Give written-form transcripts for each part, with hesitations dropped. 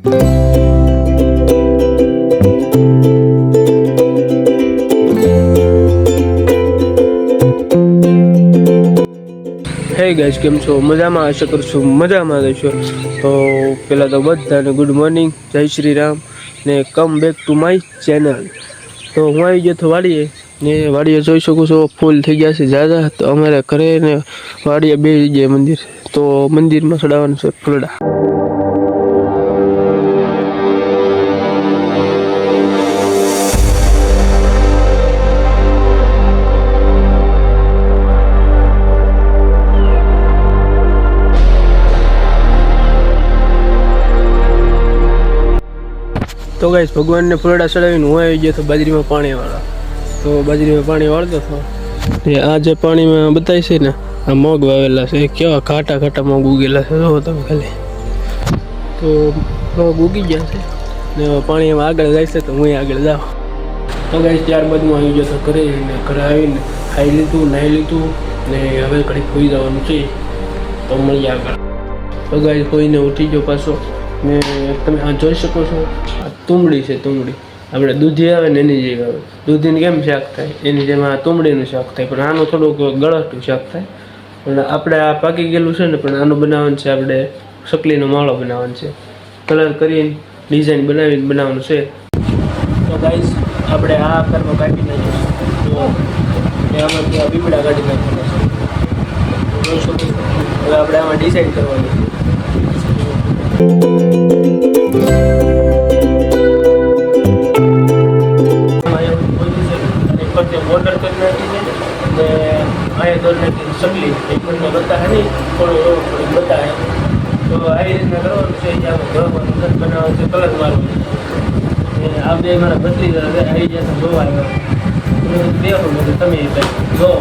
હે ગાઈસ, કેમ છો? મજામાં? આશા કરું છું મજામાં રહેશો. તો પહેલાં તો બધાને ગુડ મોર્નિંગ, જય શ્રી રામ ને come back to my channel. તો હું આવી ગયો તો વાડીએ ને વાડીએ જોઈ શકું છો ફૂલ થઈ ગયા છે ઝાઝા. તો અમારે ઘરે ને વાડીએ બે જગ્યાએ મંદિર, તો મંદિરમાં ચડાવવાનું છે ફૂલડા. તો ગાઈસ, ભગવાનને ફૂલડા ચડાવીને હું આવી ગયો તો બાજરીમાં પાણી વાળવા. તો બાજરીમાં પાણી વાળતો હતો ને આ જે પાણીમાં બતાય છે ને, આ મગ વાવેલા છે. કેવા ઘાટા ઘાટા મગ ઉગેલા છે, જો તમે ખાલી. તો મગ ઉગી ગયા છે ને પાણી એમાં આગળ જાય છે, તો હું આગળ જાઉં. તો ગાઈસ, ત્યારબાદ હું આવી ગયો તો ઘરે આવીને ખાઈ લીધું, નાહી લીધું ને હવે ઘડીક ખોઈ જવાનું છે. તો મળીએ આગળ. તો ગાઈસ, ખોઈને ઉઠી ગયો પાછો ને તમે આ જોઈ શકો છો, આ તુંબડી છે. તુંબડી આપણે દૂધી આવે ને એની જેવી આવે. દૂધીને કેમ શાક થાય એની જેમ આ તુંબડીનું શાક થાય, પણ આનું થોડુંક ગળાટું શાક થાય. પણ આપણે આ પાકી ગયેલું છે ને, પણ આનું બનાવવાનું છે આપણે ચકલીનો માળો બનાવવાનો છે. કલર કરીને ડિઝાઇન બનાવવાનું છે. તો ગાઈસ, આપણે આ આકારમાં કાઢી નાખીશું. તો આમાંથી આ બીબડા કાઢી નાખવાના છે. જોઈ શકો છો. હવે આપણે આમાં ડિઝાઇન કરવાની છે. બોર્ડર કરી નાખી છે ને અહીંયા દોર નાખી સગલી એક બંને બતાવે નહીં, થોડું બતાવે. તો આવી રીતના કરવાનું છે. જ્યાં ઘરમાં બનાવવાનું છે, કલર મારવાનું. આ બે મારા ભત્રીજા આવી જાય તો જોવા આવ્યો દેવું બધું તમે જોવો.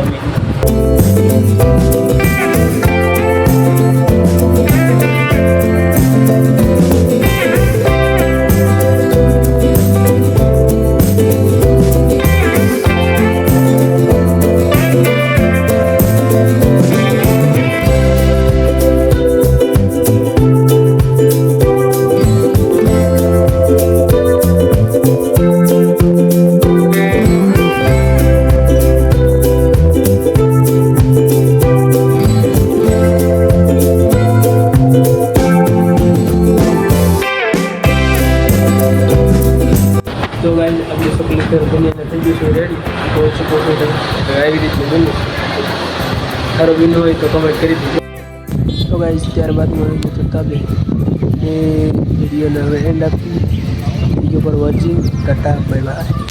તો ગાઈસ, આપણી ચકલી બનીને થઈ ગયું છે રેડી. જોઈ શકો છો તમે આવી રીતે બન્યું. સારો બિંદુ હોય તો કમેન્ટ કરી દીધો. તો ગાઈસ, ત્યારબાદ હું આવી ગયો તો તાબે એ વિડીયોને હવે એન્ડ આપી. વિડીયો પર વોચિંગ. Tata, bye bye.